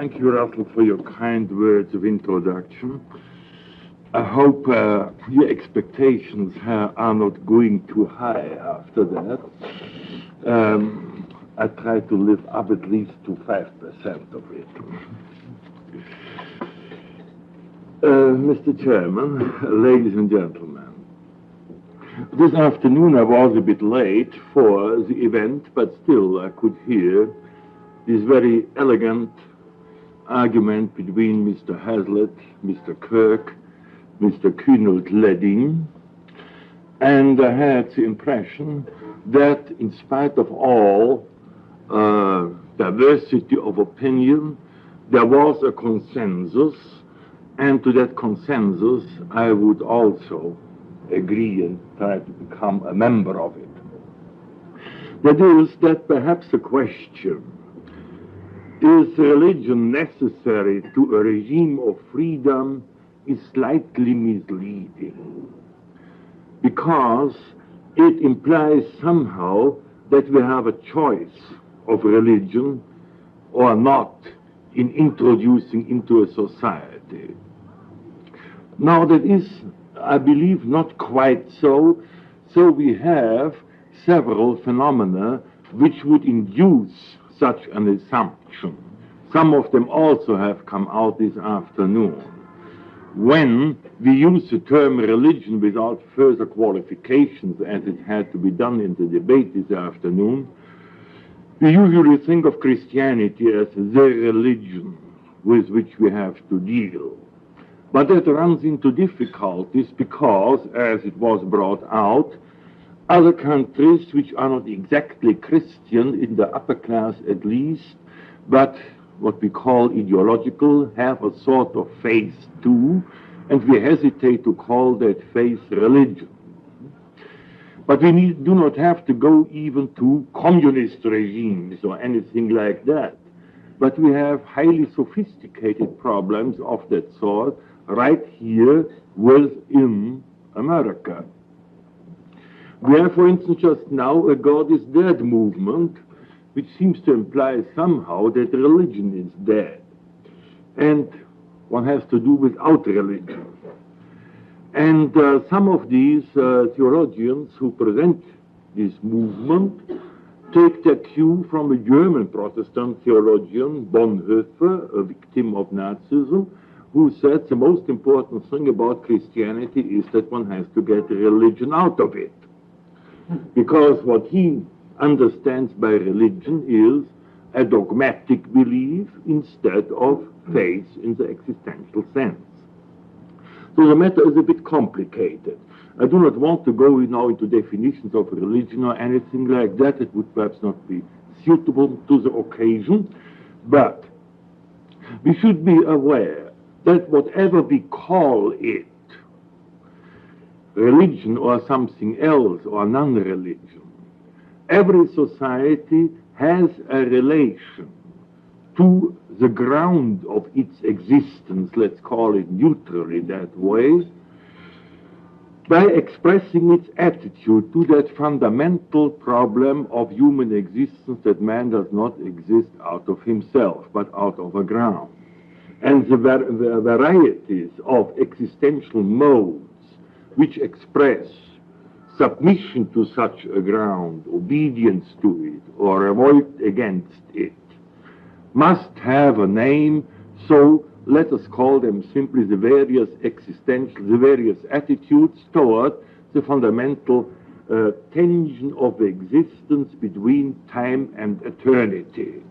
Thank you, Russell, for your kind words of introduction. I hope your expectations are not going too high after that. I try to live up at least to 5% of it. Mr. Chairman, ladies and gentlemen, this afternoon I was a bit late for the event, but still I could hear this very elegant argument between Mr. Hazlitt, Mr. Kirk, Mr. Keynote leading, and I had the impression that in spite of all diversity of opinion, there was a consensus, and to that consensus I would also agree and try to become a member of it. That is, that perhaps the question, is religion necessary to a regime of freedom, is slightly misleading, because it implies somehow that we have a choice of religion or not in introducing into a society. Now that is, I believe, not quite so. So we have several phenomena which would induce such an assumption. Some of them also have come out this afternoon. When we use the term religion without further qualifications, as it had to be done in the debate this afternoon, we usually think of Christianity as the religion with which we have to deal. But that runs into difficulties because, as it was brought out, other countries which are not exactly Christian, in the upper class at least, but what we call ideological, have a sort of faith too, and we hesitate to call that faith religion. But we do not have to go even to communist regimes or anything like that. But we have highly sophisticated problems of that sort right here within America. We have, for instance, just now a God is dead movement, which seems to imply somehow that religion is dead. And one has to do without religion. And some of these theologians who present this movement take their cue from a German Protestant theologian, Bonhoeffer, a victim of Nazism, who said the most important thing about Christianity is that one has to get religion out of it. Because what he understands by religion is a dogmatic belief instead of faith in the existential sense. So the matter is a bit complicated. I do not want to go now into definitions of religion or anything like that. It would perhaps not be suitable to the occasion. But we should be aware that whatever we call it, religion or something else or non-religion, every society has a relation to the ground of its existence, let's call it neutrally that way, by expressing its attitude to that fundamental problem of human existence, that man does not exist out of himself, but out of a ground. And the varieties of existential modes which express submission to such a ground, obedience to it, or revolt against it, must have a name. So let us call them simply the various the various attitudes toward the fundamental tension of existence between time and eternity.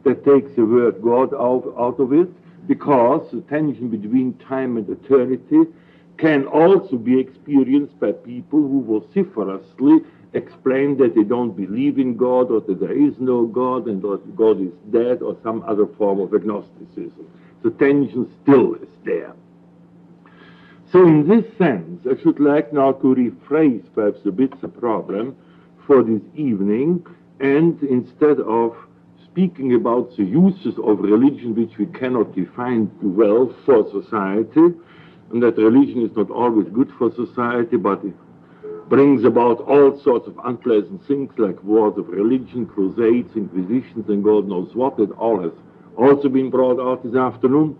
That takes the word God out of it, because the tension between time and eternity can also be experienced by people who vociferously explain that they don't believe in God, or that there is no God, and that God is dead, or some other form of agnosticism. The tension still is there. So in this sense, I should like now to rephrase perhaps a bit the problem for this evening, and instead of speaking about the uses of religion which we cannot define too well for society, and that religion is not always good for society, but it brings about all sorts of unpleasant things like wars of religion, crusades, inquisitions, and God knows what. It all has also been brought out this afternoon.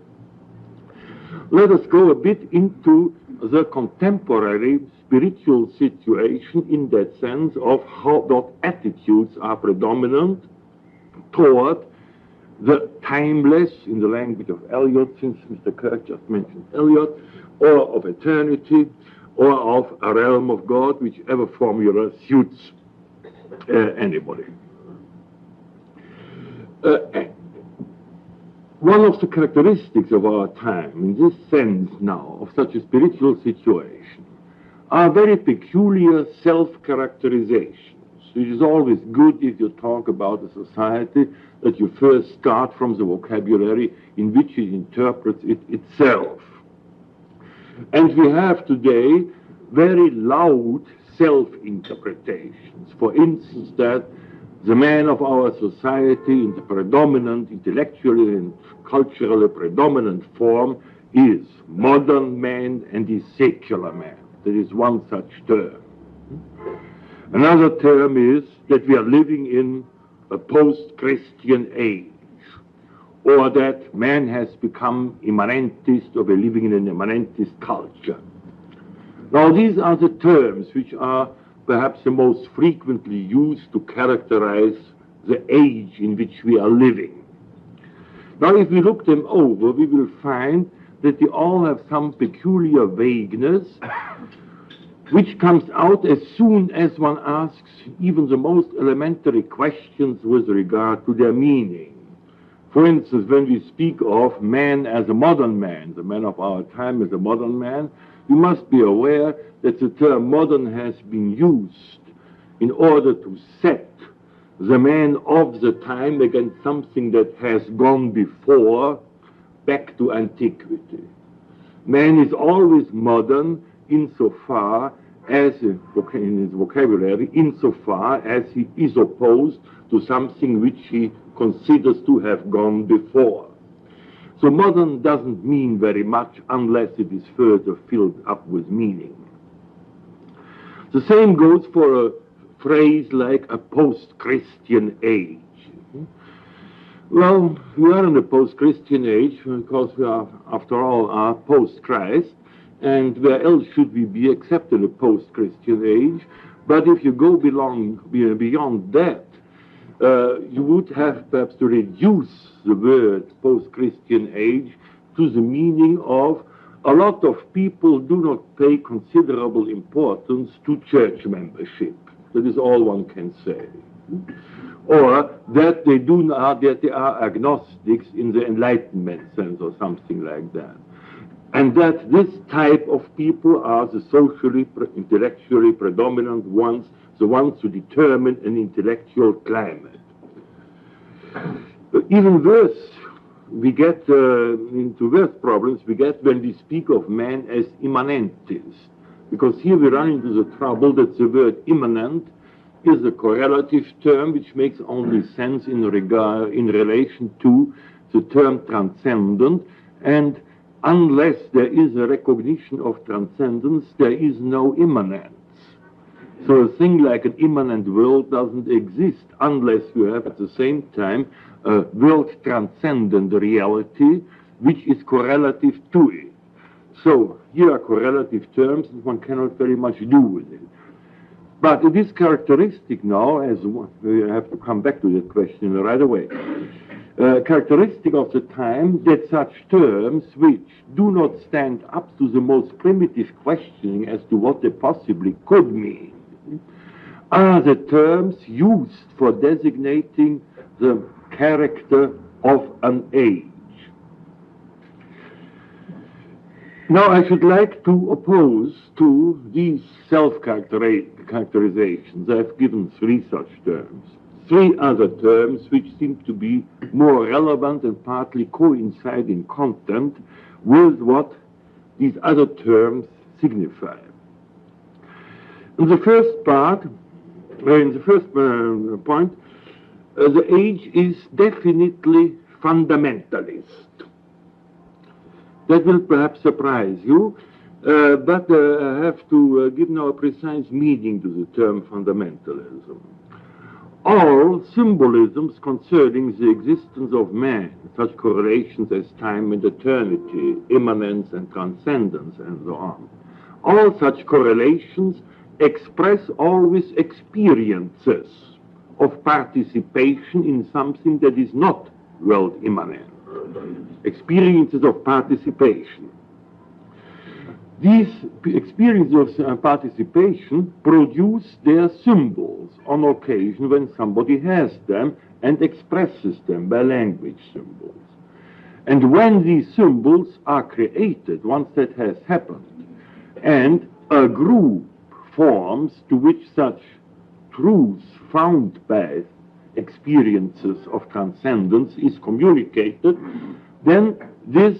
Let us go a bit into the contemporary spiritual situation in that sense of what attitudes are predominant toward the timeless, in the language of Eliot, since Mr. Kirk just mentioned Eliot, or of eternity, or of a realm of God, whichever formula suits anybody. One of the characteristics of our time, in this sense now, of such a spiritual situation, are very peculiar self-characterizations. It is always good if you talk about a society that you first start from the vocabulary in which it interprets it itself. And we have today very loud self-interpretations. For instance, that the man of our society in the predominant, intellectually and culturally predominant form is modern man and is secular man. There is one such term. Another term is that we are living in a post-Christian age, or that man has become immanentist, or we're living in an immanentist culture. Now, these are the terms which are perhaps the most frequently used to characterize the age in which we are living. Now, if we look them over, we will find that they all have some peculiar vagueness, which comes out as soon as one asks even the most elementary questions with regard to their meaning. For instance, when we speak of man as a modern man, the man of our time as a modern man, we must be aware that the term modern has been used in order to set the man of the time against something that has gone before, back to antiquity. Man is always modern insofar as, in his vocabulary, insofar as he is opposed to something which he considers to have gone before. So modern doesn't mean very much unless it is further filled up with meaning. The same goes for a phrase like a post-Christian age. Well, we are in a post-Christian age because we are, after all, are post-Christ, and where else should we be except in a post-Christian age? But if you go beyond that, you would have perhaps to reduce the word post-Christian age to the meaning of a lot of people do not pay considerable importance to church membership. That is all one can say. Or that they do not, that they are agnostics in the Enlightenment sense or something like that. And that this type of people are the socially, intellectually predominant ones, the ones who determine an intellectual climate. Even worse, we get into worse problems we get when we speak of man as immanentist, because here we run into the trouble that the word immanent is a correlative term which makes only sense in relation to the term transcendent, and unless there is a recognition of transcendence, there is no immanence. So a thing like an immanent world doesn't exist unless you have at the same time a world transcendent reality which is correlative to it. So here are correlative terms and one cannot very much do with it. But it is characteristic now, as we have to come back to that question right away, characteristic of the time that such terms which do not stand up to the most primitive questioning as to what they possibly could mean are the terms used for designating the character of an age. Now I should like to oppose to these self-characterizations. I've given three such terms. Three other terms which seem to be more relevant and partly coincide in content with what these other terms signify. In the first part, in the first point, the age is definitely fundamentalist. That will perhaps surprise you, but I have to give now a precise meaning to the term fundamentalism. all symbolisms concerning the existence of man, such correlations as time and eternity, immanence and transcendence, and so on, all such correlations express always experiences of participation in something that is not world immanent. Experiences of participation. These experiences of participation produce their symbols on occasion when somebody has them and expresses them by language symbols. And when these symbols are created, once that has happened, and a group forms to which such truths found by experiences of transcendence is communicated, then this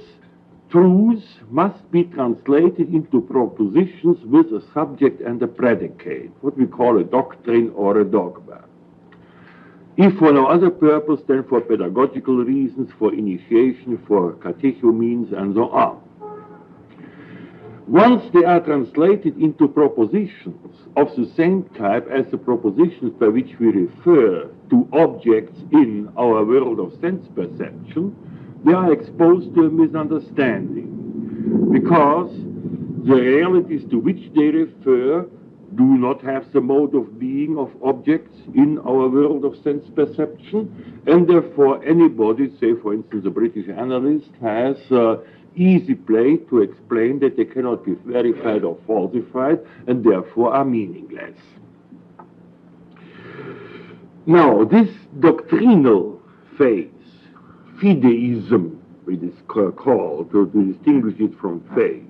truths must be translated into propositions with a subject and a predicate, what we call a doctrine or a dogma. If for no other purpose than for pedagogical reasons, for initiation, for catechumens, and so on. Once they are translated into propositions of the same type as the propositions by which we refer to objects in our world of sense perception, they are exposed to a misunderstanding, because the realities to which they refer do not have the mode of being of objects in our world of sense perception, and therefore anybody, say for instance a British analyst, has easy play to explain that they cannot be verified or falsified and therefore are meaningless. Now, this doctrinal phase, fideism, it is called, to distinguish it from faith,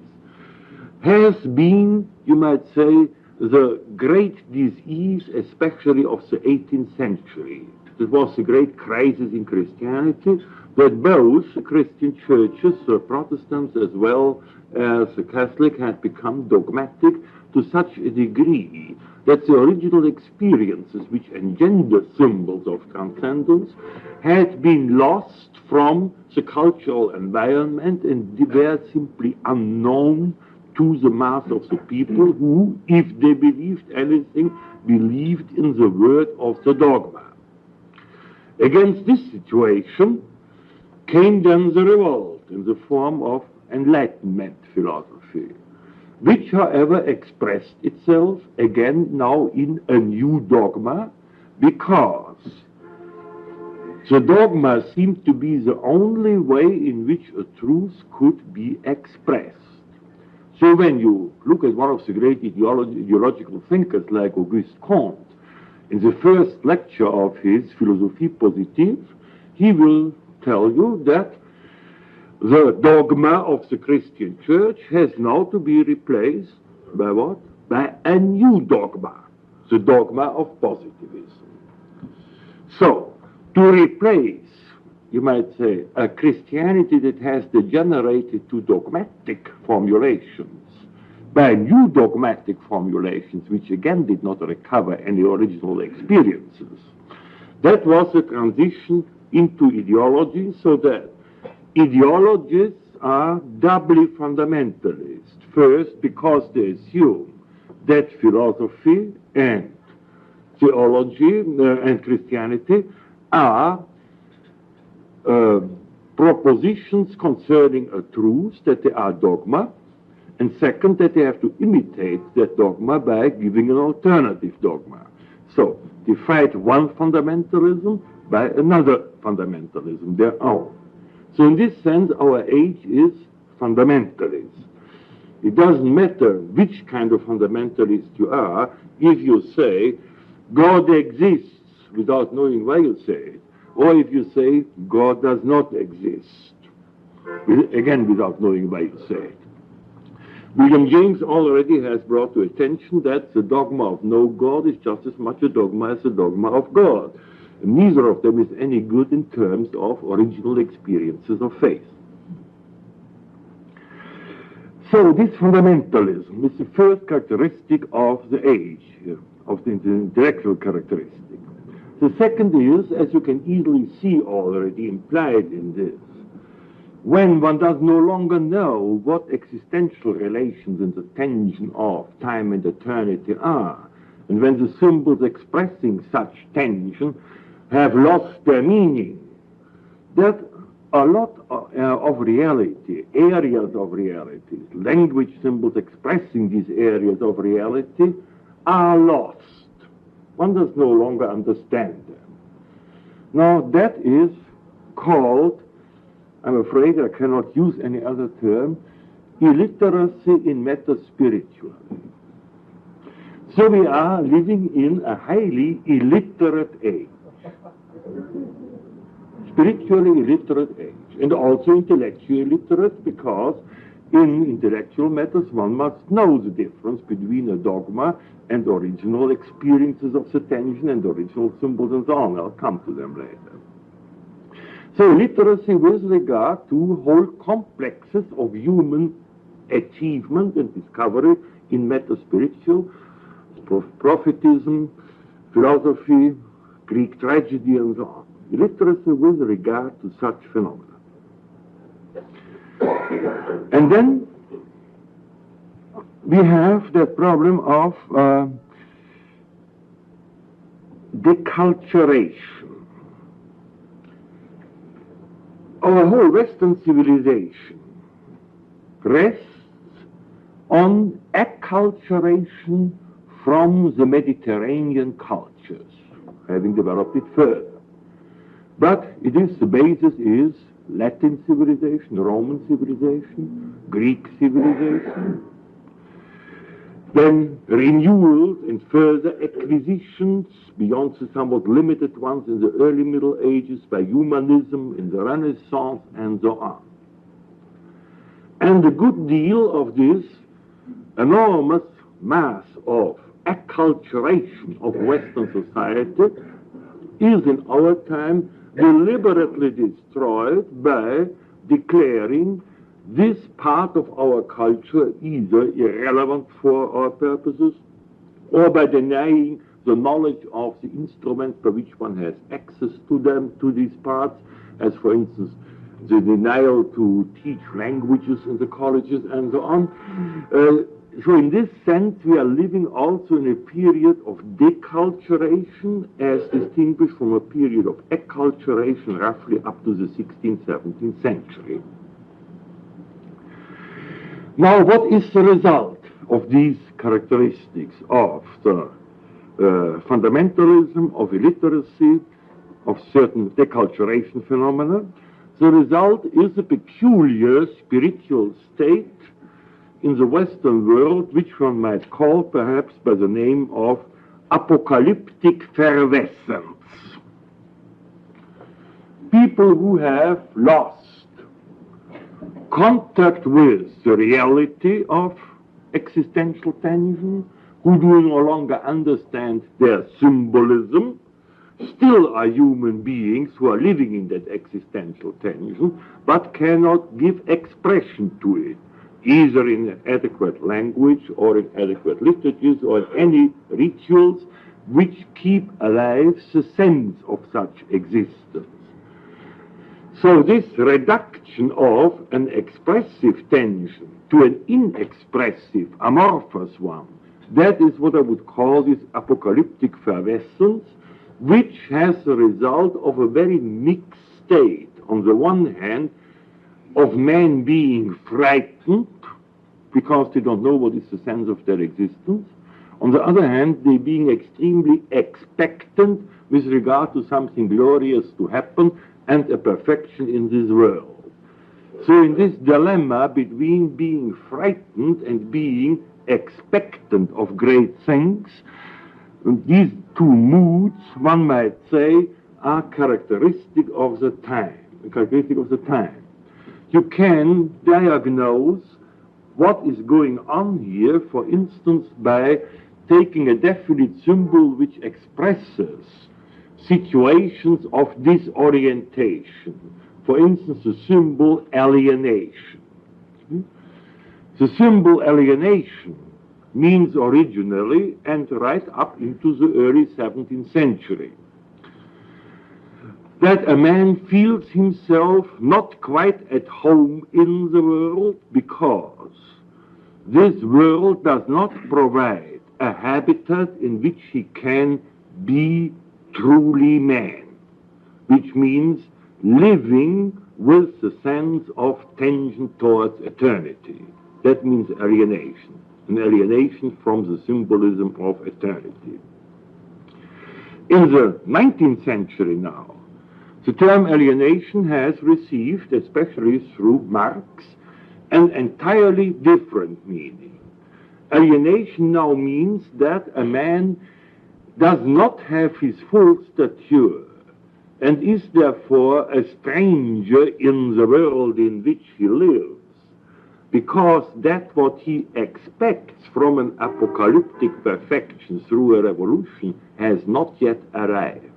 has been, you might say, the great disease, especially of the 18th century. It was the great crisis in Christianity, that both Christian churches, the Protestants as well as the Catholic, had become dogmatic to such a degree that the original experiences which engender symbols of transcendence had been lost from the cultural environment and were simply unknown to the mass of the people who, if they believed anything, believed in the word of the dogma. Against this situation came then the revolt in the form of Enlightenment philosophy, which, however, expressed itself again now in a new dogma, because the dogma seemed to be the only way in which a truth could be expressed. So when you look at one of the great ideological thinkers like Auguste Comte, in the first lecture of his Philosophie Positive, he will tell you that the dogma of the Christian church has now to be replaced by what? By a new dogma, the dogma of positivism. So, to replace, you might say, a Christianity that has degenerated to dogmatic formulations by new dogmatic formulations, which again did not recover any original experiences, that was a transition into ideology, so that ideologies are doubly fundamentalist. First, because they assume that philosophy and theology and Christianity are propositions concerning a truth, that they are dogma, and second, that they have to imitate that dogma by giving an alternative dogma. So, they fight one fundamentalism by another fundamentalism, their own. So in this sense, our age is fundamentalist. It doesn't matter which kind of fundamentalist you are, if you say, God exists without knowing why you say it, or if you say, God does not exist, again without knowing why you say it. William James already has brought to attention that the dogma of no God is just as much a dogma as the dogma of God. And neither of them is any good in terms of original experiences of faith. So this fundamentalism is the first characteristic of the age, of the intellectual characteristic. The second is, as you can easily see already implied in this, when one does no longer know what existential relations and the tension of time and eternity are, and when the symbols expressing such tension have lost their meaning, that a lot of reality, areas of reality, language symbols expressing these areas of reality are lost. One does no longer understand them. Now that is called, I'm afraid I cannot use any other term, illiteracy in meta-spirituality. So we are living in a highly illiterate age. Spiritually illiterate age, and also intellectually illiterate, because in intellectual matters one must know the difference between a dogma and original experiences of the tension and original symbols and so on. I'll come to them later. So literacy with regard to whole complexes of human achievement and discovery in meta-spiritual, prophetism, philosophy, Greek tragedy and so on. Literacy with regard to such phenomena. And then we have the problem of deculturation. Our whole Western civilization rests on acculturation from the Mediterranean cultures, having developed it further. But it is, the basis is Latin civilization, Roman civilization, Greek civilization, then renewals and further acquisitions beyond the somewhat limited ones in the early Middle Ages by humanism in the Renaissance and so on. And a good deal of this enormous mass of acculturation of Western society is in our time deliberately destroyed by declaring this part of our culture either irrelevant for our purposes, or by denying the knowledge of the instruments by which one has access to them, to these parts, as for instance the denial to teach languages in the colleges and so on. So in this sense we are living also in a period of deculturation as distinguished from a period of acculturation roughly up to the 16th, 17th century. Now what is the result of these characteristics of the fundamentalism, of illiteracy, of certain deculturation phenomena? The result is a peculiar spiritual state in the Western world, which one might call perhaps by the name of apocalyptic fervescence. People who have lost contact with the reality of existential tension, who do no longer understand their symbolism, still are human beings who are living in that existential tension, but cannot give expression to it, either in adequate language or in adequate literatures or in any rituals which keep alive the sense of such existence. So this reduction of an expressive tension to an inexpressive, amorphous one, that is what I would call this apocalyptic fervescence, which has the result of a very mixed state. On the one hand, of men being frightened because they don't know what is the sense of their existence. On the other hand, they being extremely expectant with regard to something glorious to happen and a perfection in this world. So in this dilemma between being frightened and being expectant of great things, these two moods, one might say, are characteristic of the time. You can diagnose what is going on here, for instance, by taking a definite symbol which expresses situations of disorientation. For instance, the symbol alienation. The symbol alienation means originally, and right up into the early 17th century, that a man feels himself not quite at home in the world because this world does not provide a habitat in which he can be truly man, which means living with the sense of tension towards eternity. That means alienation, an alienation from the symbolism of eternity. In the 19th century now, the term alienation has received, especially through Marx, an entirely different meaning. Alienation now means that a man does not have his full stature and is therefore a stranger in the world in which he lives, because that what he expects from an apocalyptic perfection through a revolution has not yet arrived.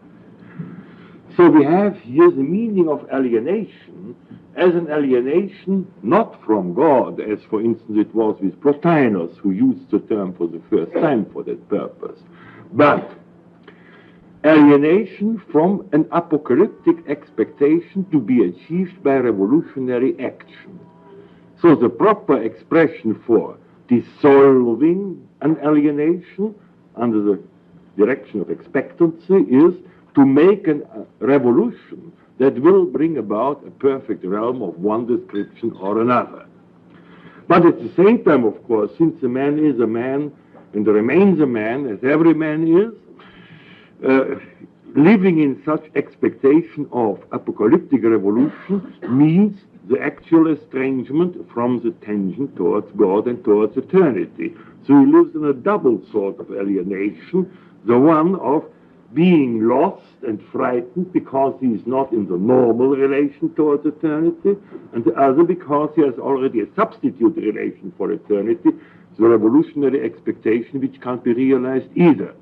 So we have here the meaning of alienation as an alienation not from God, as for instance it was with Plotinus, who used the term for the first time for that purpose, but alienation from an apocalyptic expectation to be achieved by revolutionary action. So the proper expression for dissolving an alienation under the direction of expectancy is to make a revolution that will bring about a perfect realm of one description or another. But at the same time, of course, since a man is a man and remains a man, as every man is, living in such expectation of apocalyptic revolution means the actual estrangement from the tension towards God and towards eternity. So he lives in a double sort of alienation, the one of being lost and frightened because he is not in the normal relation towards eternity, and the other because he has already a substitute relation for eternity, the revolutionary expectation which can't be realized either.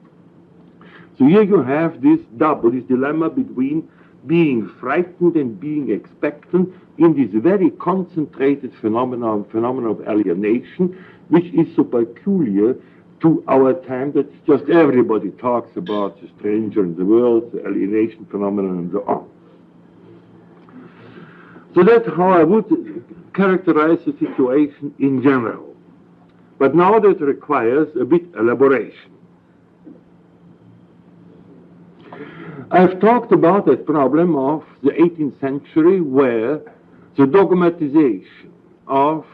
So here you have this dilemma between being frightened and being expectant in this very concentrated phenomenon of alienation, which is so peculiar to our time that just everybody talks about the stranger in the world, the alienation phenomenon, and so on. So that's how I would characterize the situation in general. But now that requires a bit elaboration. I've talked about that problem of the 18th century where the dogmatization of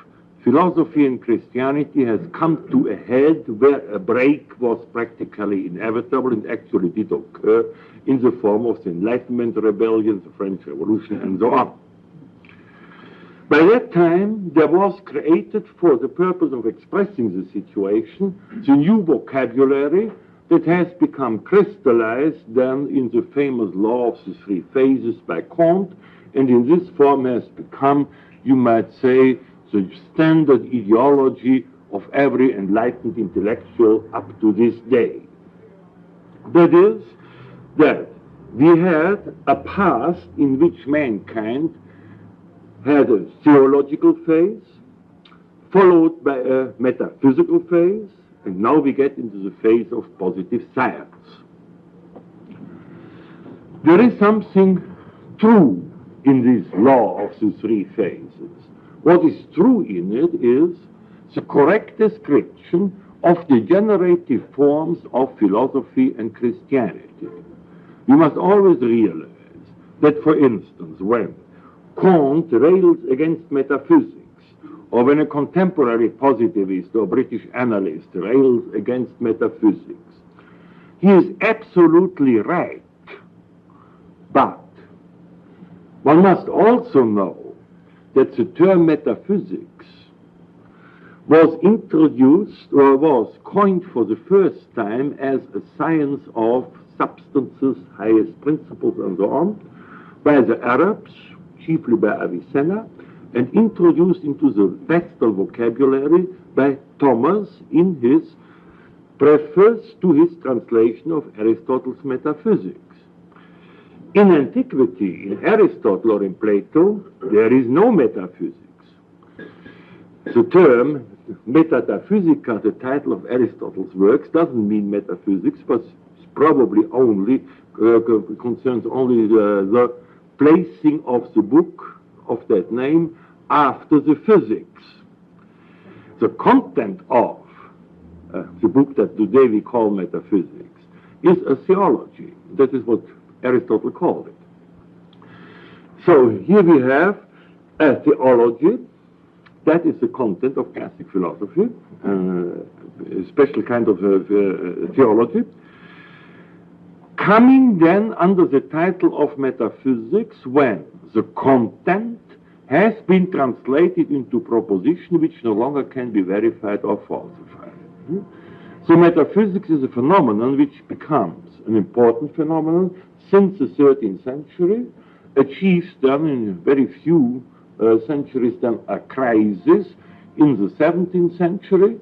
philosophy and Christianity has come to a head, where a break was practically inevitable and actually did occur in the form of the Enlightenment rebellion, the French Revolution, and so on. By that time, there was created, for the purpose of expressing the situation, the new vocabulary that has become crystallized then in the famous law of the three phases by Kant, and in this form has become, you might say, the standard ideology of every enlightened intellectual up to this day. That is, that we had a past in which mankind had a theological phase, followed by a metaphysical phase, and now we get into the phase of positive science. There is something true in this law of the three phases. What is true in it is the correct description of the generative forms of philosophy and Christianity. We must always realize that, for instance, when Kant rails against metaphysics, or when a contemporary positivist or British analyst rails against metaphysics, he is absolutely right. But one must also know that the term metaphysics was introduced or was coined for the first time as a science of substances, highest principles, and so on, by the Arabs, chiefly by Avicenna, and introduced into the Vestal vocabulary by Thomas in his preface to his translation of Aristotle's Metaphysics. In antiquity, in Aristotle or in Plato, there is no metaphysics. The term metaphysica, the title of Aristotle's works, doesn't mean metaphysics, but probably only concerns only the placing of the book of that name after the physics. The content of the book that today we call metaphysics, is a theology. That is what Aristotle called it. So here we have a theology. That is the content of classic philosophy, a special kind of theology, coming then under the title of metaphysics when the content has been translated into proposition which no longer can be verified or falsified. So metaphysics is a phenomenon which becomes an important phenomenon since the 13th century, achieves then in very few centuries then a crisis in the 17th century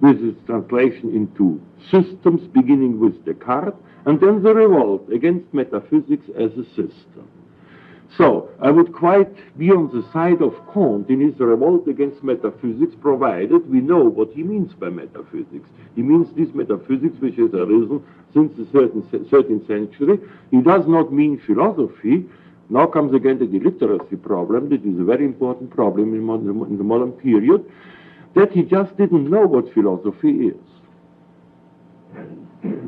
with its translation into systems beginning with Descartes, and then the revolt against metaphysics as a system. So I would quite be on the side of Kant in his revolt against metaphysics, provided we know what he means by metaphysics. He means this metaphysics which has arisen since the 13th century. He does not mean philosophy. Now comes again the literacy problem. That is a very important problem in the modern period, that he just didn't know what philosophy is.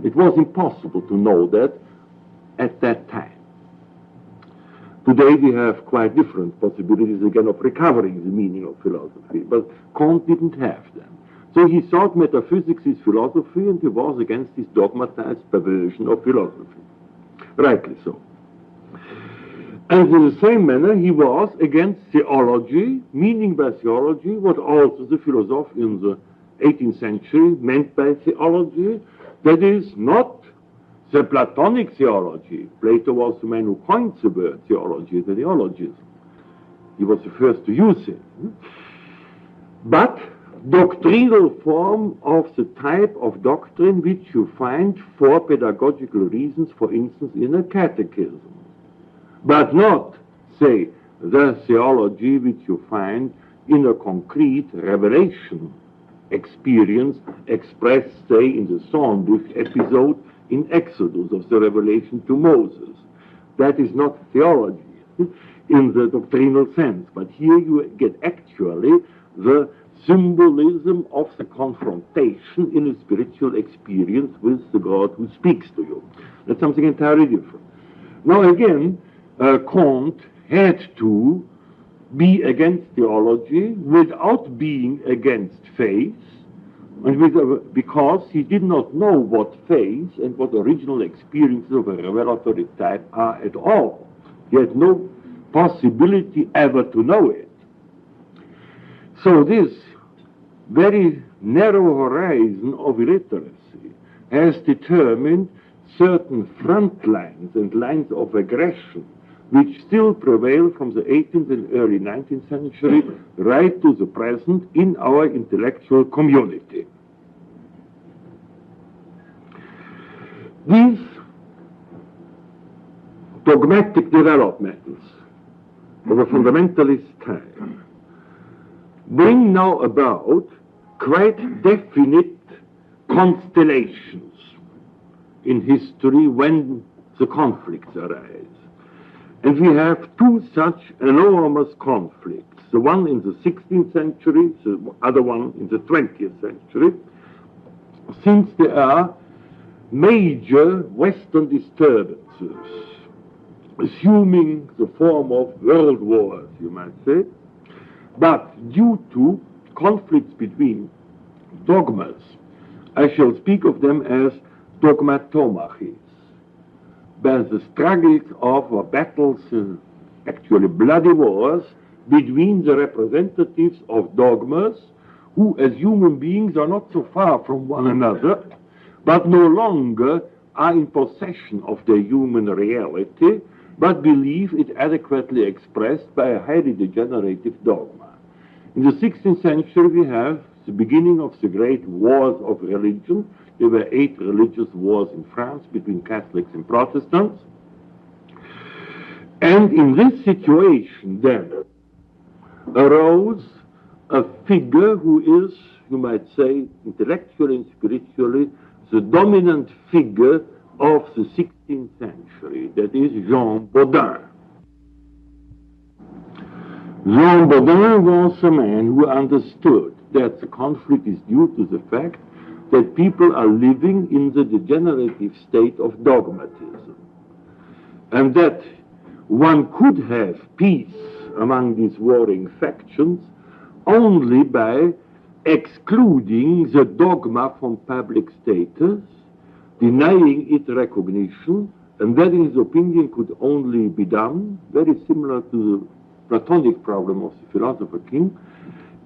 It was impossible to know that at that time. Today we have quite different possibilities again of recovering the meaning of philosophy, but Kant didn't have them. So he thought metaphysics is philosophy, and he was against this dogmatized perversion of philosophy. Rightly so. And in the same manner he was against theology, meaning by theology what also the philosophers in the 18th century meant by theology, that is not the Platonic theology. Plato was the man who coined the word theology, the neologism. He was the first to use it. But doctrinal form of the type of doctrine which you find for pedagogical reasons, for instance, in a catechism. But not, say, the theology which you find in a concrete revelation experience expressed, say, in the thorn-bush episode in Exodus of the revelation to Moses. That is not theology in the doctrinal sense, but here you get actually the symbolism of the confrontation in a spiritual experience with the God who speaks to you. That's something entirely different. Now again, Kant had to be against theology without being against faith, and because he did not know what faith and what original experiences of a revelatory type are at all. He had no possibility ever to know it. So this very narrow horizon of illiteracy has determined certain front lines and lines of aggression which still prevail from the 18th and early 19th century right to the present in our intellectual community. These dogmatic developments of a fundamentalist time bring now about quite definite constellations in history when the conflicts arise. And we have two such enormous conflicts, the one in the 16th century, the other one in the 20th century, since there are major Western disturbances, assuming the form of world wars, you might say, but due to conflicts between dogmas, I shall speak of them as dogmatomachy. By the struggles of or battles, actually bloody wars, between the representatives of dogmas, who as human beings are not so far from one another, but no longer are in possession of their human reality, but believe it adequately expressed by a highly degenerative dogma. In the 16th century we have the beginning of the great wars of religion. There were 8 religious wars in France between Catholics and Protestants. And in this situation then arose a figure who is, you might say, intellectually and spiritually, the dominant figure of the 16th century, that is Jean Bodin. Jean Bodin was a man who understood that the conflict is due to the fact that people are living in the degenerative state of dogmatism, and that one could have peace among these warring factions only by excluding the dogma from public status, denying it recognition, and that, in his opinion, could only be done, very similar to the Platonic problem of the philosopher king,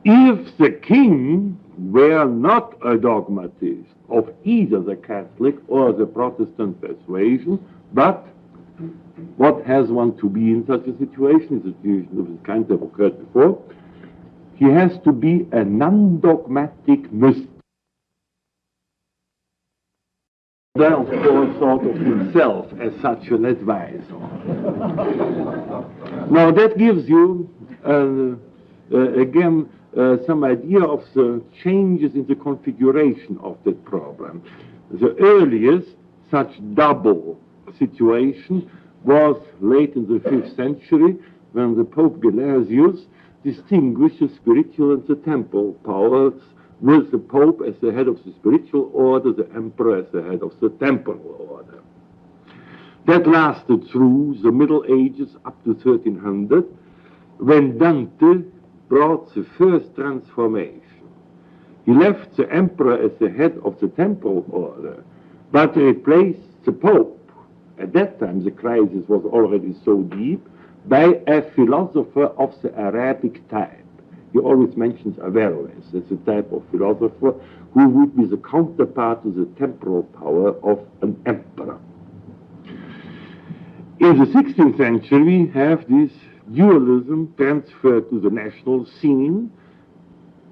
if the king were not a dogmatist of either the Catholic or the Protestant persuasion, but what has one to be in such a situation? A situation of this kind that occurred before. He has to be a non-dogmatic mystic. Then, of course, thought of himself as such an advisor. Now, that gives you, again, some idea of the changes in the configuration of that problem. The earliest such double situation was late in the 5th century, when the Pope Gelasius distinguished the spiritual and the temporal powers, with the Pope as the head of the spiritual order, the Emperor as the head of the temporal order. That lasted through the Middle Ages up to 1300, when Dante brought the first transformation. He left the Emperor as the head of the temporal order, but replaced the Pope. At that time, the crisis was already so deep, by a philosopher of the Arabic type. He always mentions Averroes as a type of philosopher who would be the counterpart to the temporal power of an emperor. In the 16th century, we have this dualism transferred to the national scene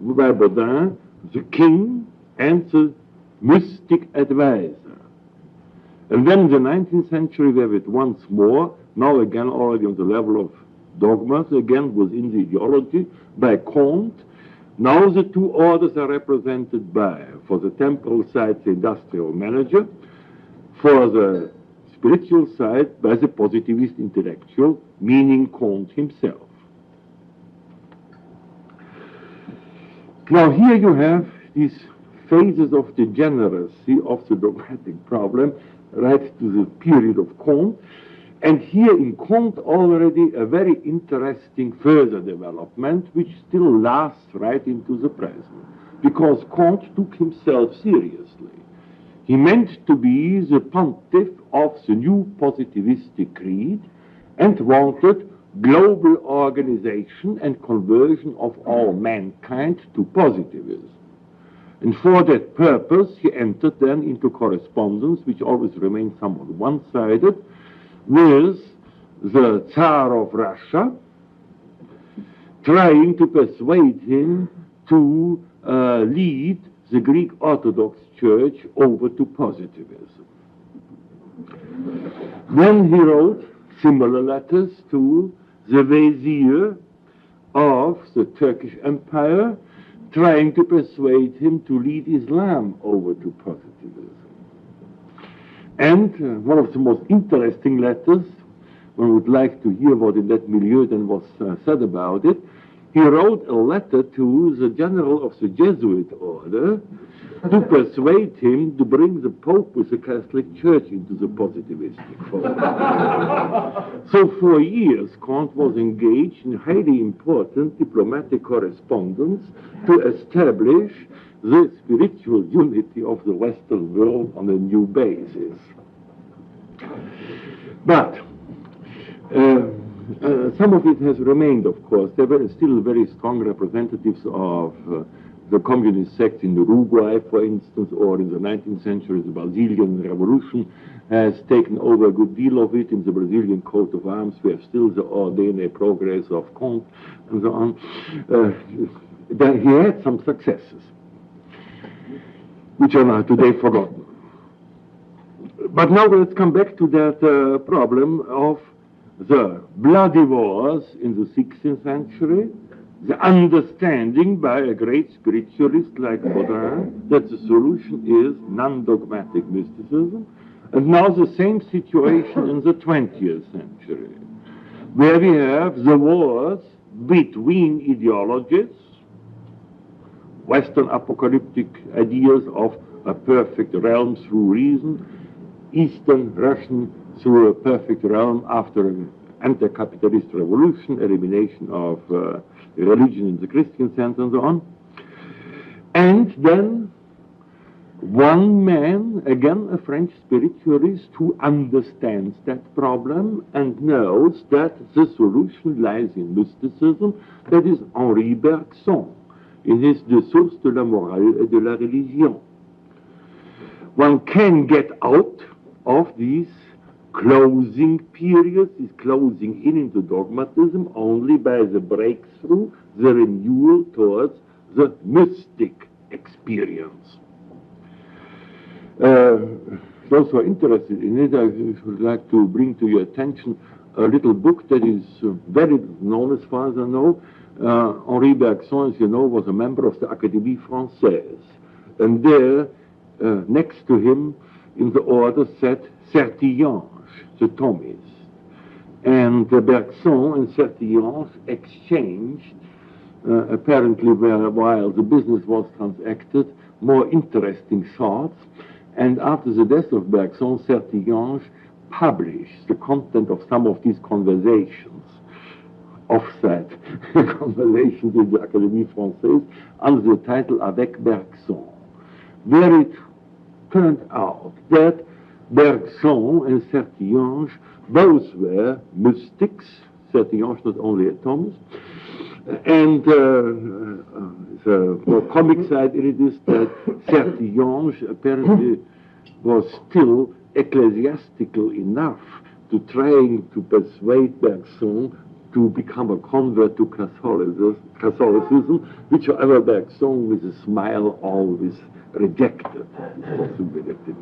by Baudin, the king and the mystic advisor. And then in the 19th century, we have it once more, now again already on the level of dogmas, again within the ideology, by Comte. Now the two orders are represented by, for the temporal side, the industrial manager, for the spiritual side, by the positivist intellectual, meaning Comte himself. Now here you have these phases of degeneracy of the dogmatic problem, right to the period of Comte. And here in Comte already a very interesting further development, which still lasts right into the present, because Comte took himself seriously. He meant to be the pontiff of the new positivistic creed and wanted global organization and conversion of all mankind to positivism. And for that purpose, he entered then into correspondence, which always remained somewhat one-sided, with the Tsar of Russia, trying to persuade him to lead the Greek Orthodox Church over to positivism. Then he wrote similar letters to the Vizier of the Turkish Empire, trying to persuade him to lead Islam over to positivism. And one of the most interesting letters, one would like to hear what in that milieu then was said about it, he wrote a letter to the general of the Jesuit order to persuade him to bring the Pope with the Catholic Church into the positivistic fold. So for years, Comte was engaged in highly important diplomatic correspondence to establish the spiritual unity of the Western world on a new basis. But some of it has remained, of course. There were still very strong representatives of the communist sect in Uruguay, for instance, or in the 19th century, the Brazilian Revolution has taken over a good deal of it. In the Brazilian coat of arms, we have still the ordine progress of Comte, and so on. Then he had some successes, which are now today forgotten. But now let's come back to that problem of the bloody wars in the 16th century, the understanding by a great spiritualist like Baudin that the solution is non-dogmatic mysticism, and now the same situation in the 20th century, where we have the wars between ideologies, Western apocalyptic ideas of a perfect realm through reason, Eastern Russian through a perfect realm after an anti-capitalist revolution, elimination of religion in the Christian sense and so on. And then one man, again a French spiritualist, who understands that problem and knows that the solution lies in mysticism, that is Henri Bergson, in his De source de la morale et de la religion. One can get out of these closing periods, this closing in into dogmatism, only by the breakthrough, the renewal towards the mystic experience. Those who are interested in it, I would like to bring to your attention a little book that is very known as far as I know. Henri Bergson, as you know, was a member of the Académie Française. And there, next to him, in the order sat Sertillanges, the Thomist. And Bergson and Sertillanges exchanged, apparently while the business was transacted, more interesting thoughts. And after the death of Bergson, Sertillanges published the content of some of these conversations, offset conversations in the Académie Française, under the title Avec Bergson, where it turned out that Bergson and Sertillanges both were mystics, Sertillanges not only a Thomist, and the more comic side in it is that Sertillanges apparently was still ecclesiastical enough to trying to persuade Bergson to become a convert to Catholicism, which, however, Bergson with a smile always rejected this possibility.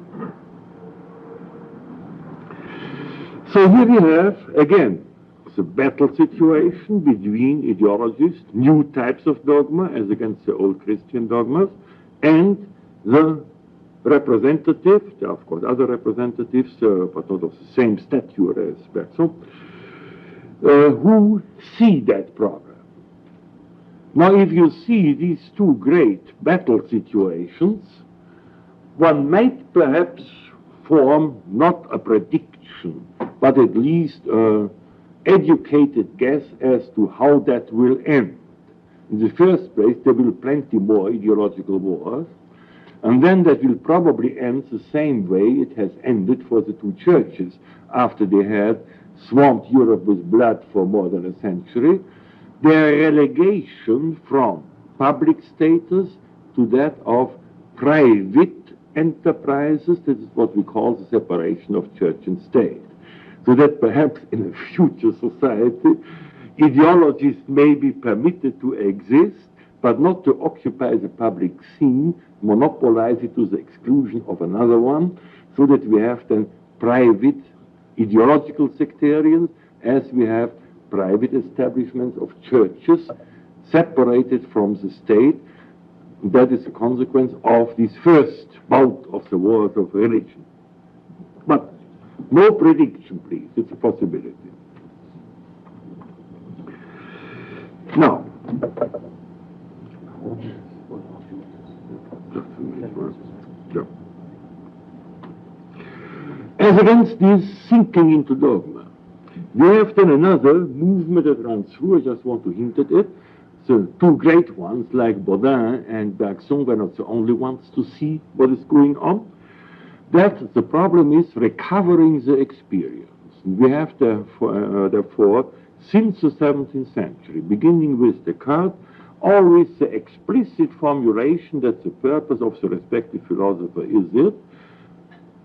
So here we have, again, the battle situation between ideologies, new types of dogma as against the old Christian dogmas, and the representative, there are of course other representatives, but not of the same stature as Bergson, who see that problem. Now, if you see these two great battle situations, one might perhaps form not a prediction, but at least an educated guess as to how that will end. In the first place, there will be plenty more ideological wars, and then that will probably end the same way it has ended for the two churches after they had swamped Europe with blood for more than a century. Their relegation from public status to that of private enterprises, this is what we call the separation of church and state. So that perhaps in a future society, ideologies may be permitted to exist, but not to occupy the public scene, monopolize it to the exclusion of another one, so that we have then private ideological sectarians, as we have private establishments of churches separated from the state. That is a consequence of this first bout of the wars of religion. But no prediction, please. It's a possibility. Now, as against this sinking into dogma, we have then another movement that runs through. I just want to hint at it. The two great ones, like Baudin and Bergson, were not the only ones to see what is going on. That the problem is recovering the experience. We have therefore, since the 17th century, beginning with Descartes, always the explicit formulation that the purpose of the respective philosopher is it,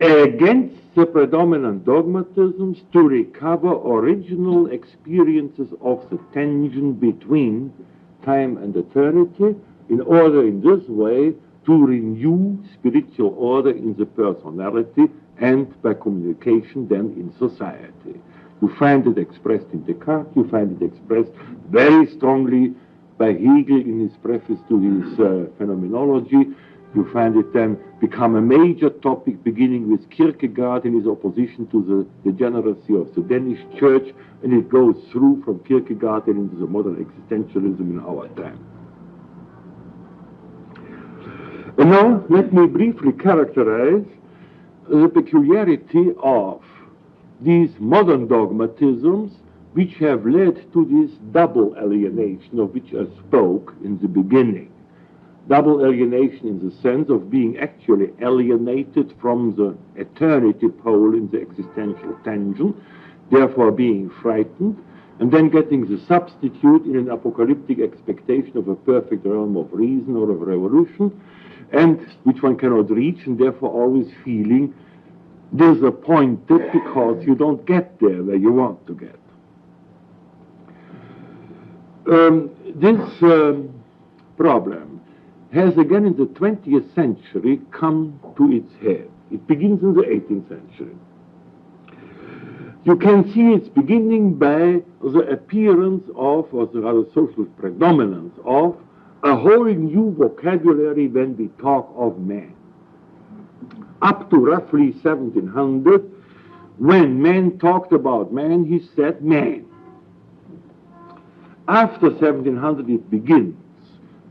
against the predominant dogmatisms, to recover original experiences of the tension between time and eternity, in order in this way to renew spiritual order in the personality and by communication then in society. You find it expressed in Descartes, you find it expressed very strongly by Hegel in his preface to his Phenomenology. You find it then become a major topic beginning with Kierkegaard in his opposition to the degeneracy of the Danish church, and it goes through from Kierkegaard and into the modern existentialism in our time. And now let me briefly characterize the peculiarity of these modern dogmatisms which have led to this double alienation of which I spoke in the beginning. Double alienation in the sense of being actually alienated from the eternity pole in the existential tension, therefore being frightened, and then getting the substitute in an apocalyptic expectation of a perfect realm of reason or of revolution, and which one cannot reach, and therefore always feeling disappointed because you don't get there where you want to get. This problem has again in the 20th century come to its head. It begins in the 18th century. You can see its beginning by the appearance of, or the rather social predominance of, a whole new vocabulary when we talk of man. Up to roughly 1700, when man talked about man, he said man. After 1700 it begins.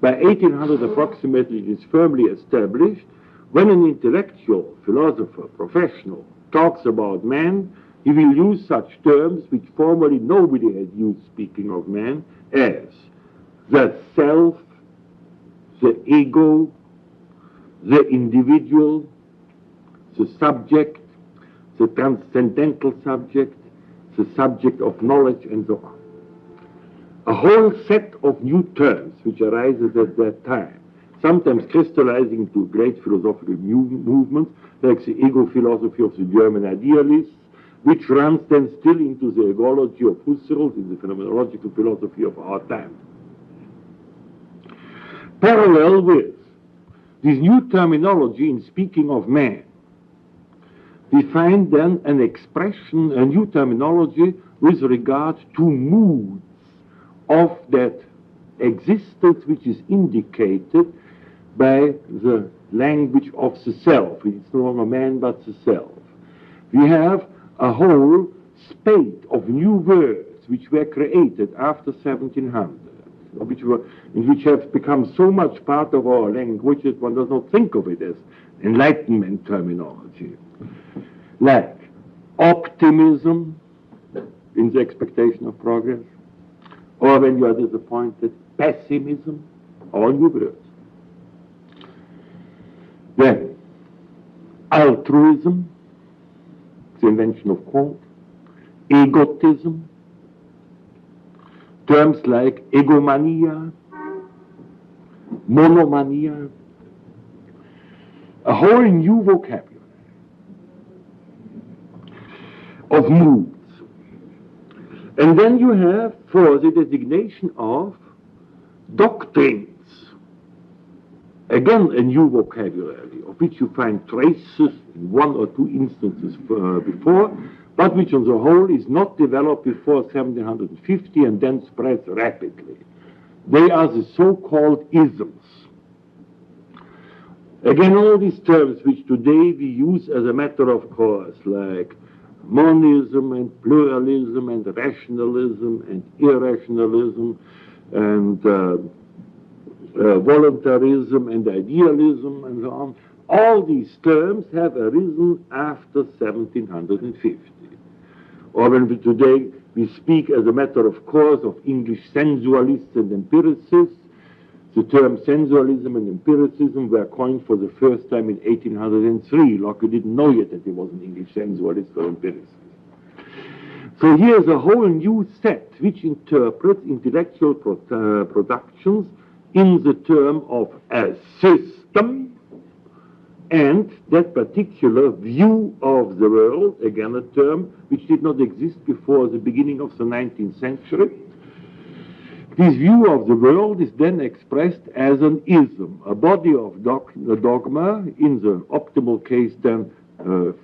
By 1800 approximately it is firmly established. When an intellectual, philosopher, professional talks about man, he will use such terms which formerly nobody had used speaking of man, as the self, the ego, the individual, the subject, the transcendental subject, the subject of knowledge, and so on. A whole set of new terms which arises at that time, sometimes crystallizing into great philosophical movements, like the ego philosophy of the German idealists, which runs then still into the egology of Husserl, in the phenomenological philosophy of our time. Parallel with this new terminology in speaking of man, we find then an expression, a new terminology with regard to moods of that existence which is indicated by the language of the self. It's no longer man but the self. We have a whole spate of new words which were created after 1700, which have become so much part of our language that one does not think of it as Enlightenment terminology. Like optimism in the expectation of progress, or when you are disappointed, pessimism, all new words. Then, altruism, the invention of Kant, egotism, terms like egomania, monomania, a whole new vocabulary of moods. And then you have, for the designation of doctrines, again a new vocabulary, of which you find traces in one or two instances before, but which on the whole is not developed before 1750 and then spreads rapidly. They are the so-called isms. Again, all these terms which today we use as a matter of course, like monism and pluralism and rationalism and irrationalism and voluntarism and idealism and so on, all these terms have arisen after 1750. Or when we today we speak as a matter of course of English sensualists and empiricists, the term sensualism and empiricism were coined for the first time in 1803. Locke didn't know yet that he was an English sensualist or empiricist. So here's a whole new set which interprets intellectual productions in the term of a system and that particular view of the world, again a term which did not exist before the beginning of the 19th century. This view of the world is then expressed as an ism, a body of dogma, in the optimal case then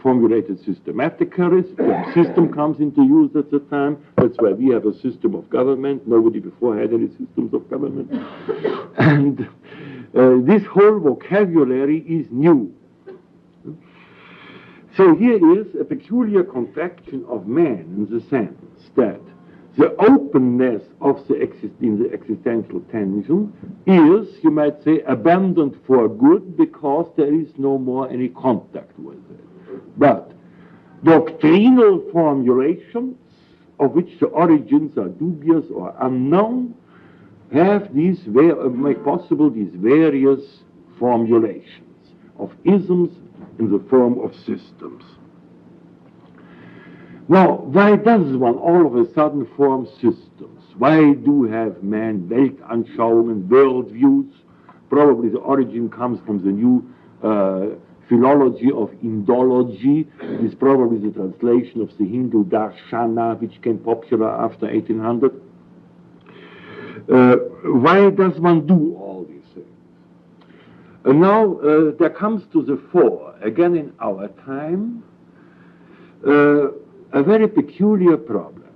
formulated systematically. The system comes into use at the time. That's why we have a system of government. Nobody before had any systems of government. And this whole vocabulary is new. So here is a peculiar contraction of man in the sense that The openness of in the existential tension is, you might say, abandoned for good because there is no more any contact with it. But doctrinal formulations, of which the origins are dubious or unknown, have make possible these various formulations of isms in the form of systems. Now, why does one all of a sudden form systems? Why do have man Weltanschauungen, worldviews? Probably the origin comes from the new philology of Indology. It is probably the translation of the Hindu Darshana, which became popular after 1800. Why does one do all these things? And now there comes to the fore, again in our time, a very peculiar problem.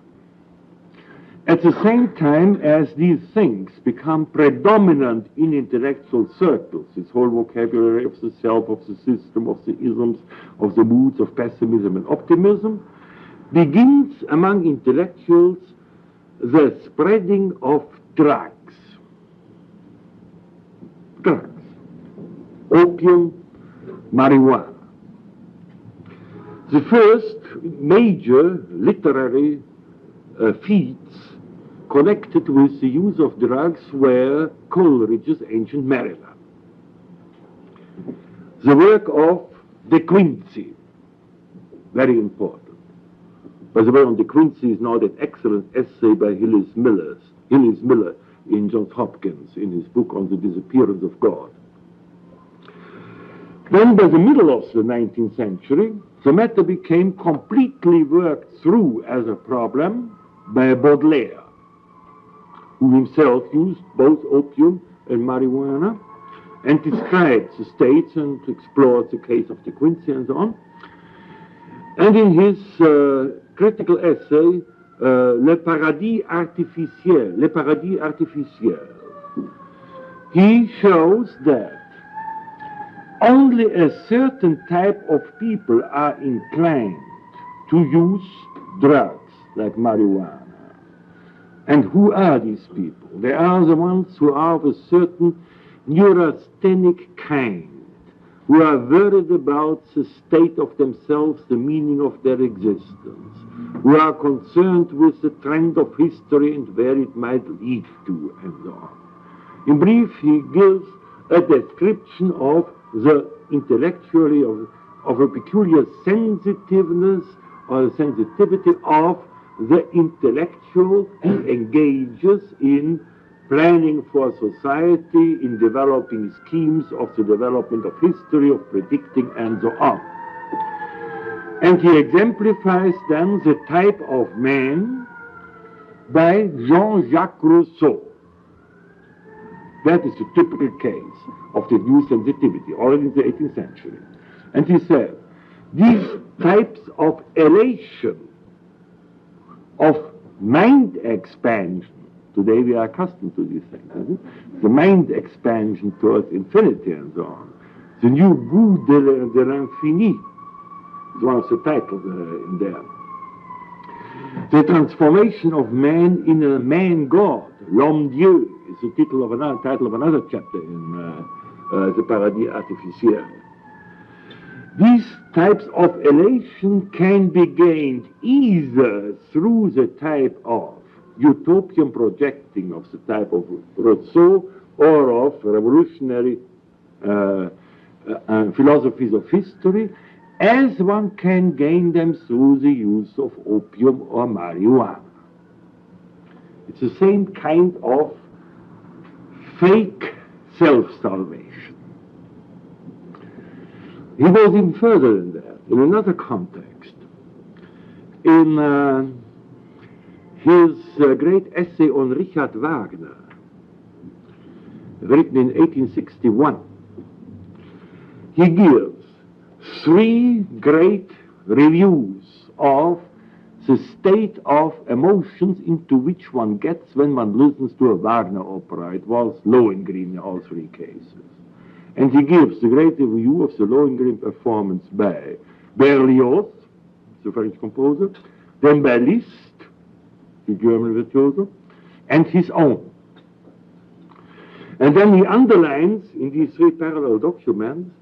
At the same time as these things become predominant in intellectual circles, this whole vocabulary of the self, of the system, of the isms, of the moods of pessimism and optimism, begins among intellectuals the spreading of drugs. Drugs. Opium, marijuana. The first major literary feats connected with the use of drugs were Coleridge's Ancient Mariner. The work of De Quincey, very important. By the way, on De Quincey is now that excellent essay by Hillis Miller in Johns Hopkins in his book on the disappearance of God. Then by the middle of the 19th century, the matter became completely worked through as a problem by Baudelaire, who himself used both opium and marijuana and described the states and explored the case of De Quincey and so on. And in his critical essay, Le Paradis Artificiel, he shows that only a certain type of people are inclined to use drugs like marijuana. And who are these people? They are the ones who are of a certain neurasthenic kind, who are worried about the state of themselves, the meaning of their existence, who are concerned with the trend of history and where it might lead to, and so on. In brief, he gives a description of the intellectually of a peculiar sensitiveness or sensitivity of the intellectual who engages in planning for society, in developing schemes of the development of history, of predicting, and so on. And he exemplifies then the type of man by Jean-Jacques Rousseau. That is the typical case of the new sensitivity, already in the 18th century. And he said, these types of elation, of mind expansion, today we are accustomed to these things, the mind expansion towards infinity and so on, the new goût de l'infini is one of the titles in there. The transformation of man in a man-god, l'homme Dieu, is the title of another chapter in the Paradis Artificiel. These types of elation can be gained either through the type of utopian projecting of the type of Rousseau or of revolutionary philosophies of history, as one can gain them through the use of opium or marijuana. It's the same kind of fake self-salvation. He goes even further than that, in another context. In his great essay on Richard Wagner, written in 1861, he gives 3 great reviews of the state of emotions into which one gets when one listens to a Wagner opera. It was Lohengrin in all 3 cases. And he gives the great review of the Lohengrin performance by Berlioz, the French composer, then by Liszt, the German virtuoso, and his own. And then he underlines in these three parallel documents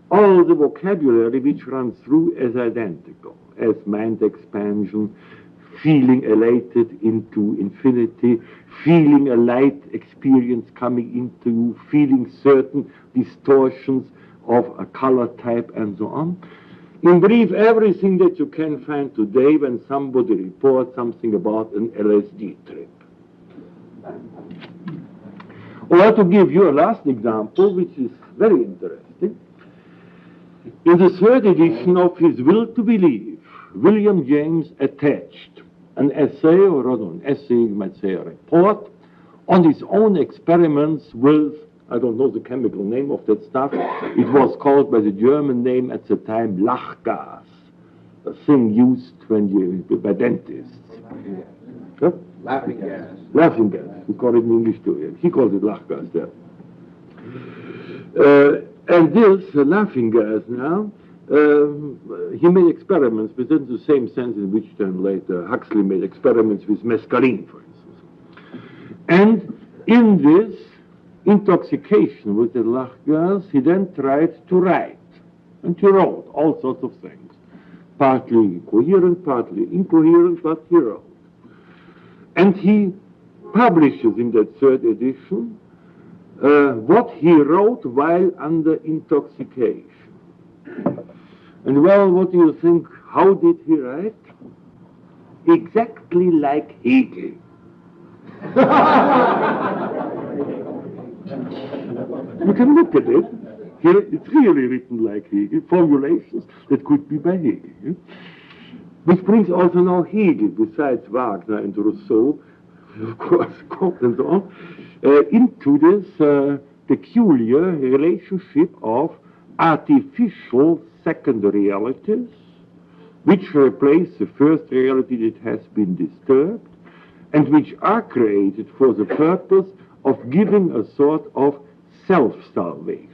all the vocabulary which runs through as identical, as mind expansion, feeling elated into infinity, feeling a light experience coming into you, feeling certain distortions of a color type, and so on. In brief, everything that you can find today when somebody reports something about an LSD trip. Or to give you a last example, which is very interesting, in the third edition of his Will to Believe, William James attached an essay, or rather an essay, you might say a report, on his own experiments with, I don't know the chemical name of that stuff, it was called by the German name at the time Lachgas, a thing used by dentists. Huh? Laughing gas. Laughing gas, we call it in English too. He called it Lachgas there. And this laughing gas now, he made experiments within the same sense in which then later Huxley made experiments with mescaline, for instance. And in this intoxication with the lachgas, he then tried to write. And he wrote all sorts of things, partly coherent, partly incoherent, but he wrote. And he publishes in that third edition what he wrote while under intoxication. And well, what do you think? How did he write? Exactly like Hegel. You can look at it. Here it's really written like Hegel, formulations that could be by Hegel. Which brings also now Hegel, besides Wagner and Rousseau, of course, Kant and so on, into this peculiar relationship of artificial second realities, which replace the first reality that has been disturbed, and which are created for the purpose of giving a sort of self-salvation.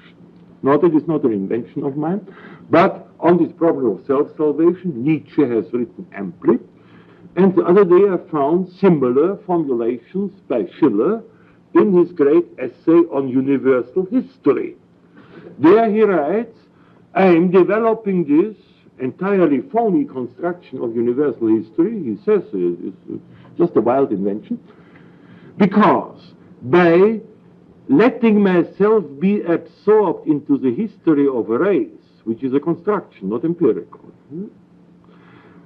Now, that is not an invention of mine, but on this problem of self-salvation, Nietzsche has written amply, and the other day I found similar formulations by Schiller in his great essay on universal history. There he writes, I am developing this entirely phony construction of universal history, he says it's just a wild invention, because by letting myself be absorbed into the history of a race, which is a construction, not empirical,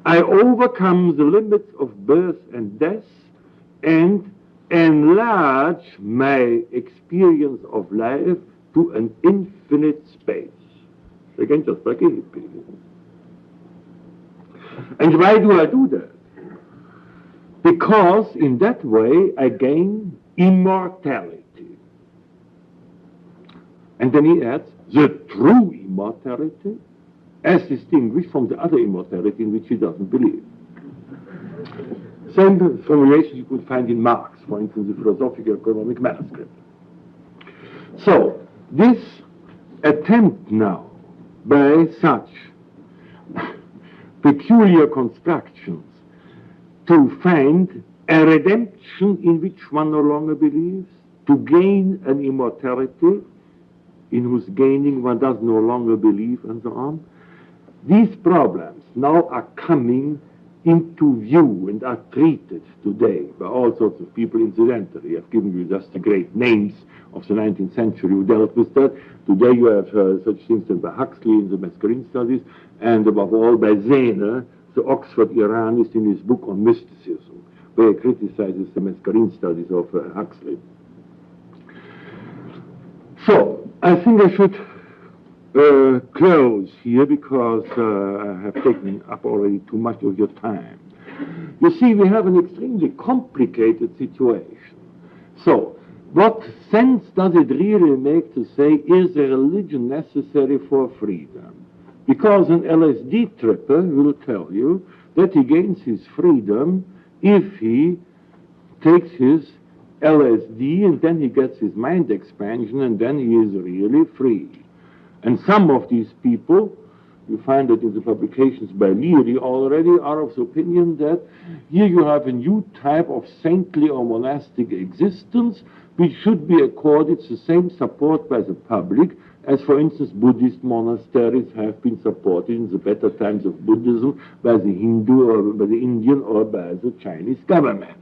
I overcome the limits of birth and death and enlarge my experience of life to an infinite space. Again, just like a hippie. And why do I do that? Because in that way I gain immortality. And then he adds, the true immortality, as distinguished from the other immortality in which he doesn't believe. Same formulation you could find in Marx, for instance, the philosophical economic manuscript. So, this attempt now by such peculiar constructions to find a redemption in which one no longer believes, to gain an immortality in whose gaining one does no longer believe, and so on. These problems now are coming into view and are treated today by all sorts of people incidentally. I've given you just the great names of the 19th century who dealt with that. Today you have such things as by Huxley in the Masculine Studies, and above all by Zehner, the Oxford Iranist, in his book on mysticism, where he criticizes the Masculine Studies of Huxley. So, I think I should close here because I have taken up already too much of your time. You see, we have an extremely complicated situation. So, what sense does it really make to say, is a religion necessary for freedom? Because an LSD tripper will tell you that he gains his freedom if he takes his LSD and then he gets his mind expansion and then he is really free. And some of these people you find that in the publications by Leary already, are of the opinion that here you have a new type of saintly or monastic existence which should be accorded the same support by the public as, for instance, Buddhist monasteries have been supported in the better times of Buddhism by the Hindu or by the Indian or by the Chinese governments.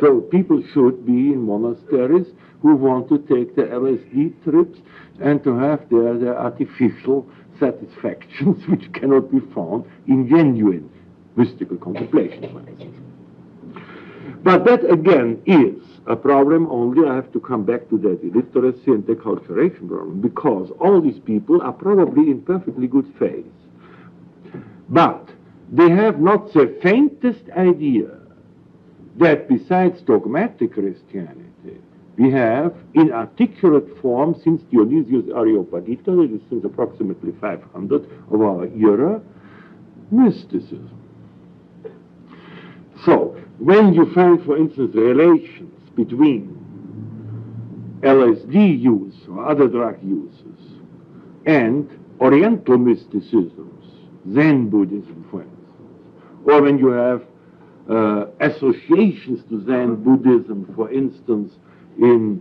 So people should be in monasteries who want to take their LSD trips and to have their artificial satisfactions which cannot be found in genuine mystical contemplation, for instance. But that again is a problem only. I have to come back to that illiteracy and deculturation problem, because all these people are probably in perfectly good faith. But they have not the faintest idea that besides dogmatic Christianity, we have in articulate form since Dionysius Areopagita, that is since approximately 500 of our era, mysticism. So, when you find, for instance, relations between LSD use or other drug uses and Oriental mysticisms, Zen Buddhism, for instance, or when you have associations to Zen Buddhism, for instance, in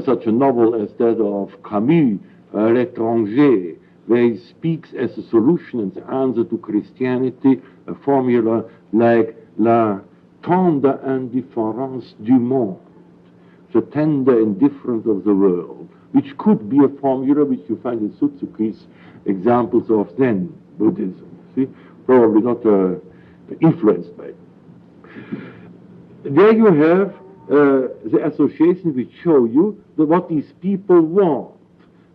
such a novel as that of Camus, L'Étranger, where he speaks as a solution and the answer to Christianity, a formula like la tendre indifférence du monde, the tender indifference of the world, which could be a formula which you find in Suzuki's examples of Zen Buddhism. See, probably not influenced by it. There you have the associations which show you that what these people want.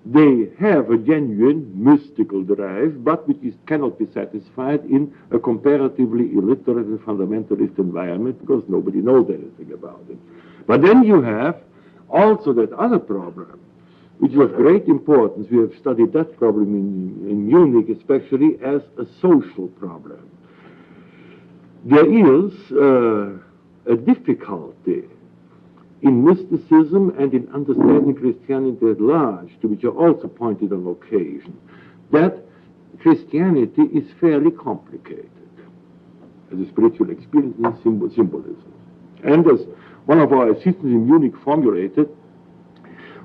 They have a genuine mystical drive, but which cannot be satisfied in a comparatively illiterate and fundamentalist environment because nobody knows anything about it. But then you have also that other problem, which is of great importance. We have studied that problem in Munich, especially as a social problem. There is a difficulty in mysticism and in understanding Christianity at large, to which I also pointed on occasion, that Christianity is fairly complicated as a spiritual experience in symbolism. And as one of our assistants in Munich formulated,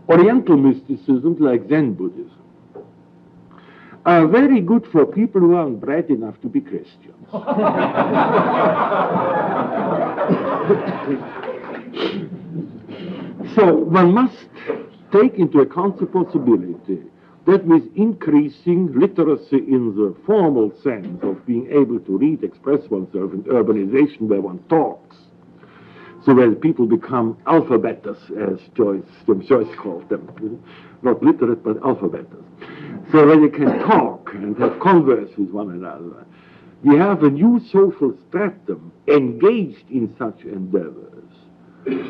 Oriental mysticisms like Zen Buddhism are very good for people who aren't bright enough to be Christians. So one must take into account the possibility that with increasing literacy in the formal sense of being able to read, express oneself in urbanization where one talks, so where people become alphabeters, as Joyce called them, not literate but alphabeters, so that they can talk and have converse with one another. We have a new social stratum engaged in such endeavors,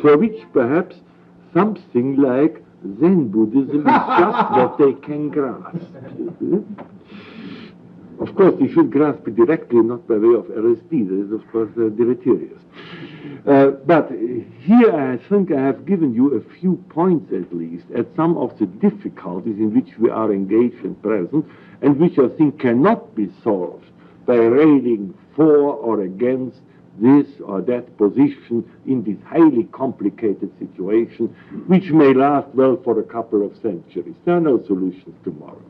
for which perhaps something like Zen Buddhism is just what they can grasp. Of course, they should grasp it directly, not by way of LSD. That is, of course, deleterious. But here I think I have given you a few points at least at some of the difficulties in which we are engaged and present, and which I think cannot be solved by railing for or against this or that position in this highly complicated situation, which may last well for a couple of centuries. There are no solutions tomorrow.